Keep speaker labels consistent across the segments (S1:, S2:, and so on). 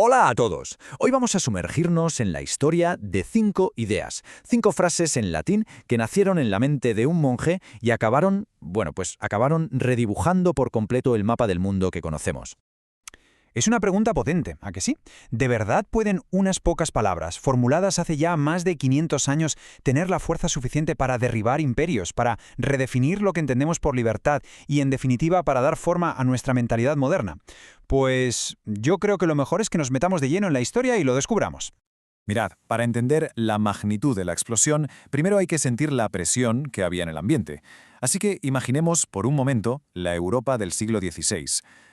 S1: Hola a todos. Hoy vamos a sumergirnos en la historia de 5 ideas, 5 frases en latín que nacieron en la mente de un monje y acabaron redibujando por completo el mapa del mundo que conocemos.
S2: Es una pregunta potente, ¿a que sí? ¿De verdad pueden unas pocas palabras, formuladas hace ya más de 500 años, tener la fuerza suficiente para derribar imperios, para redefinir lo que entendemos por libertad y, en definitiva, para dar forma a nuestra mentalidad moderna? Pues yo creo que lo mejor es que nos metamos de lleno en la historia y lo descubramos.
S3: Mirad, para entender la magnitud de la explosión, primero hay que sentir la presión que había en el ambiente. Así que imaginemos por un momento la Europa del siglo XVI.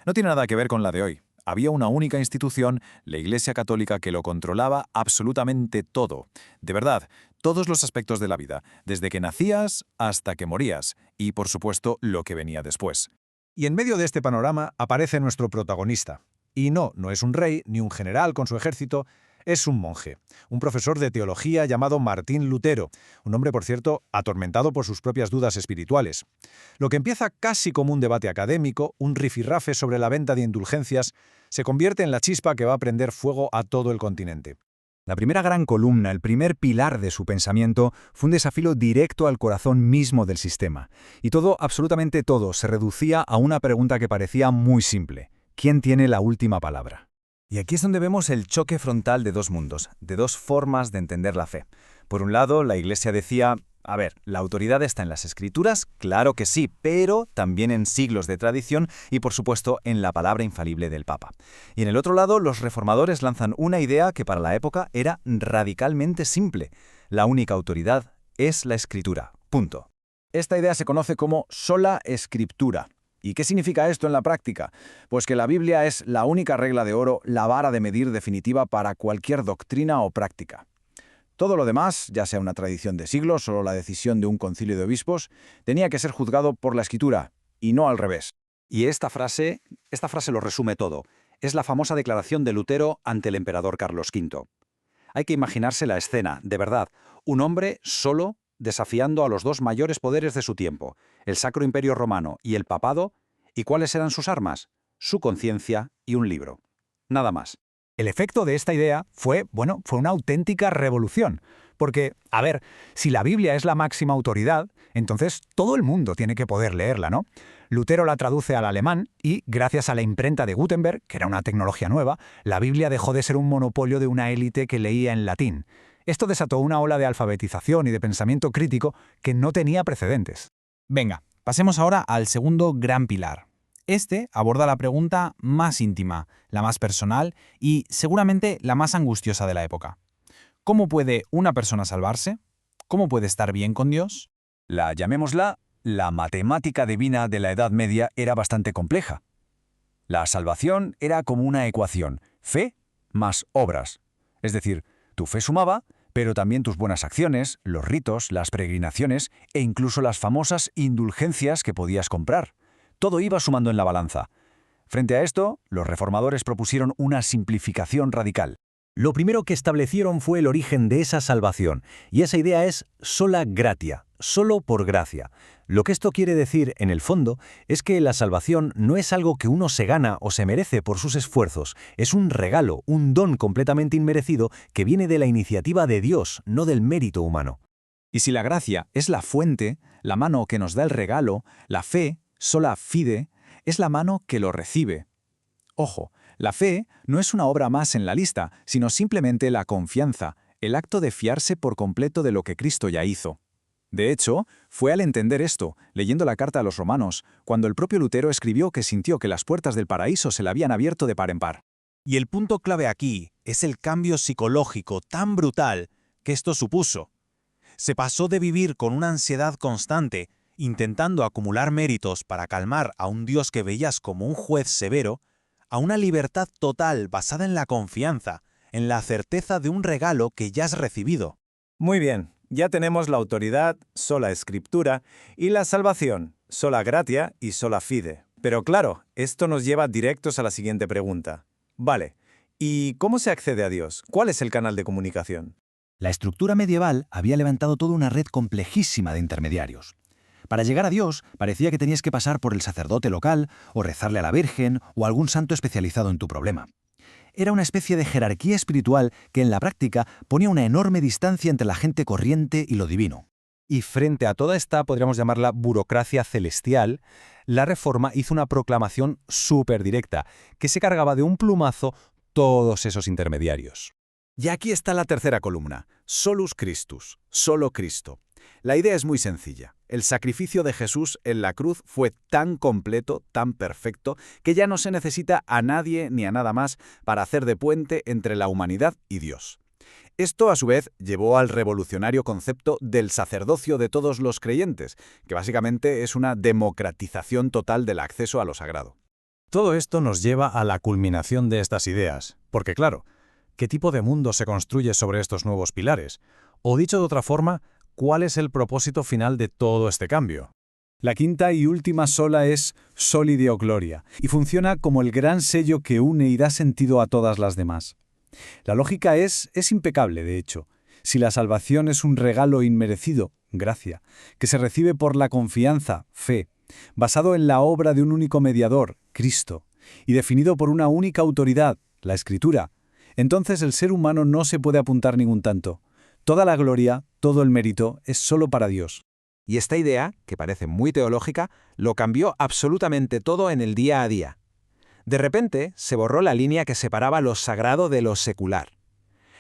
S3: No tiene nada que ver con la de hoy. Había una única institución, la Iglesia Católica, que lo controlaba absolutamente todo. De verdad, todos los aspectos de la vida, desde que nacías hasta que morías, y por supuesto lo que venía después.
S4: Y en medio de este panorama aparece nuestro protagonista. Y no es un rey ni un general con su ejército, es un monje, un profesor de teología llamado Martín Lutero, un hombre, por cierto, atormentado por sus propias dudas espirituales. Lo que empieza casi como un debate académico, un rifirrafe sobre la venta de indulgencias, se convierte en la chispa que va a prender fuego a todo el continente.
S2: La primera gran columna, el primer pilar de su pensamiento, fue un desafío directo al corazón mismo del sistema. Y todo, absolutamente todo, se reducía a una pregunta que parecía muy simple. ¿Quién tiene la última palabra?
S5: Y aquí es donde vemos el choque frontal de dos mundos, de dos formas de entender la fe. Por un lado, la Iglesia decía, la autoridad está en las Escrituras, claro que sí, pero también en siglos de tradición y, por supuesto, en la palabra infalible del Papa. Y en el otro lado, los reformadores lanzan una idea que para la época era radicalmente simple. La única autoridad es la Escritura. Punto.
S6: Esta idea se conoce como sola Scriptura. ¿Y qué significa esto en la práctica? Pues que la Biblia es la única regla de oro, la vara de medir definitiva para cualquier doctrina o práctica. Todo lo demás, ya sea una tradición de siglos o la decisión de un concilio de obispos, tenía que ser juzgado por la Escritura, y no al revés.
S7: Y esta frase lo resume todo. Es la famosa declaración de Lutero ante el emperador Carlos V. Hay que imaginarse la escena, de verdad. Un hombre solo, desafiando a los dos mayores poderes de su tiempo, el Sacro Imperio Romano y el Papado. ¿Y cuáles eran sus armas? Su conciencia y un libro. Nada más.
S2: El efecto de esta idea fue una auténtica revolución. Porque, si la Biblia es la máxima autoridad, entonces todo el mundo tiene que poder leerla, ¿no? Lutero la traduce al alemán y, gracias a la imprenta de Gutenberg, que era una tecnología nueva, la Biblia dejó de ser un monopolio de una élite que leía en latín. Esto desató una ola de alfabetización y de pensamiento crítico que no tenía precedentes.
S8: Venga, pasemos ahora al segundo gran pilar. Este aborda la pregunta más íntima, la más personal y seguramente la más angustiosa de la época. ¿Cómo puede una persona salvarse? ¿Cómo puede estar bien con Dios?
S5: Llamémosla, la matemática divina de la Edad Media era bastante compleja. La salvación era como una ecuación, fe más obras. Es decir, tu fe sumaba, pero también tus buenas acciones, los ritos, las peregrinaciones e incluso las famosas indulgencias que podías comprar. Todo iba sumando en la balanza. Frente a esto, los reformadores propusieron una simplificación radical. Lo primero que establecieron fue el origen de esa salvación, y esa idea es sola gratia, solo por gracia. Lo que esto quiere decir, en el fondo, es que la salvación no es algo que uno se gana o se merece por sus esfuerzos, es un regalo, un don completamente inmerecido que viene de la iniciativa de Dios, no del mérito humano.
S7: Y si la gracia es la fuente, la mano que nos da el regalo, la fe, sola fide, es la mano que lo recibe. Ojo, la fe no es una obra más en la lista, sino simplemente la confianza, el acto de fiarse por completo de lo que Cristo ya hizo. De hecho, fue al entender esto, leyendo la carta a los romanos, cuando el propio Lutero escribió que sintió que las puertas del paraíso se le habían abierto de par en par.
S9: Y el punto clave aquí es el cambio psicológico tan brutal que esto supuso. Se pasó de vivir con una ansiedad constante, intentando acumular méritos para calmar a un Dios que veías como un juez severo, a una libertad total basada en la confianza, en la certeza de un regalo que ya has recibido.
S4: Muy bien, ya tenemos la autoridad, sola Scriptura, y la salvación, sola gratia y sola fide. Pero claro, esto nos lleva directos a la siguiente pregunta. Vale, ¿y cómo se accede a Dios? ¿Cuál es el canal de comunicación?
S5: La estructura medieval había levantado toda una red complejísima de intermediarios. Para llegar a Dios, parecía que tenías que pasar por el sacerdote local, o rezarle a la Virgen, o algún santo especializado en tu problema.
S6: Era una especie de jerarquía espiritual que en la práctica ponía una enorme distancia entre la gente corriente y lo divino.
S10: Y frente a toda esta, podríamos llamarla burocracia celestial, la Reforma hizo una proclamación súper directa, que se cargaba de un plumazo todos esos intermediarios.
S1: Y aquí está la tercera columna, Solus Christus, solo Cristo. La idea es muy sencilla. El sacrificio de Jesús en la cruz fue tan completo, tan perfecto, que ya no se necesita a nadie ni a nada más para hacer de puente entre la humanidad y Dios. Esto, a su vez, llevó al revolucionario concepto del sacerdocio de todos los creyentes, que básicamente es una democratización total del acceso a lo sagrado.
S4: Todo esto nos lleva a la culminación de estas ideas, porque claro, ¿qué tipo de mundo se construye sobre estos nuevos pilares? O dicho de otra forma, ¿cuál es el propósito final de todo este cambio?
S7: La quinta y última sola es Soli Deo Gloria, y funciona como el gran sello que une y da sentido a todas las demás. La lógica es impecable, de hecho. Si la salvación es un regalo inmerecido, gracia, que se recibe por la confianza, fe, basado en la obra de un único mediador, Cristo, y definido por una única autoridad, la Escritura, entonces el ser humano no se puede apuntar ningún tanto. Toda la gloria, todo el mérito es solo para Dios.
S11: Y esta idea, que parece muy teológica, lo cambió absolutamente todo en el día a día. De repente, se borró la línea que separaba lo sagrado de lo secular.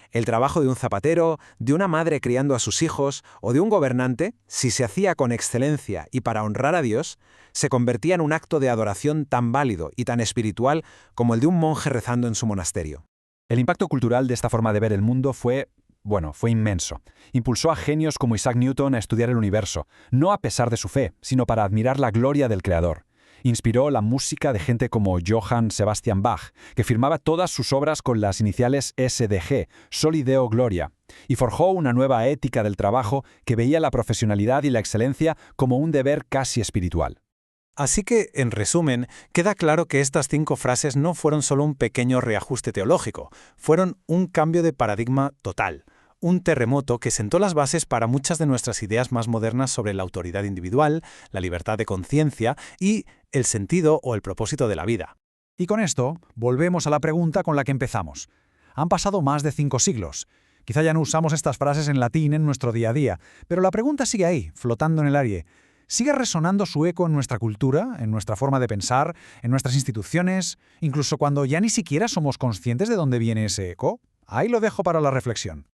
S11: El trabajo de un zapatero, de una madre criando a sus hijos o de un gobernante, si se hacía con excelencia y para honrar a Dios, se convertía en un acto de adoración tan válido y tan espiritual como el de un monje rezando en su monasterio.
S5: El impacto cultural de esta forma de ver el mundo fue inmenso. Impulsó a genios como Isaac Newton a estudiar el universo, no a pesar de su fe, sino para admirar la gloria del Creador. Inspiró la música de gente como Johann Sebastian Bach, que firmaba todas sus obras con las iniciales SDG, Soli Deo Gloria, y forjó una nueva ética del trabajo que veía la profesionalidad y la excelencia como un deber casi espiritual.
S9: Así que, en resumen, queda claro que estas 5 frases no fueron solo un pequeño reajuste teológico, fueron un cambio de paradigma total, un terremoto que sentó las bases para muchas de nuestras ideas más modernas sobre la autoridad individual, la libertad de conciencia y el sentido o el propósito de la vida.
S2: Y con esto, volvemos a la pregunta con la que empezamos. Han pasado más de 5 siglos. Quizá ya no usamos estas frases en latín en nuestro día a día, pero la pregunta sigue ahí, flotando en el aire. ¿Sigue resonando su eco en nuestra cultura, en nuestra forma de pensar, en nuestras instituciones, incluso cuando ya ni siquiera somos conscientes de dónde viene ese eco? Ahí lo dejo para la reflexión.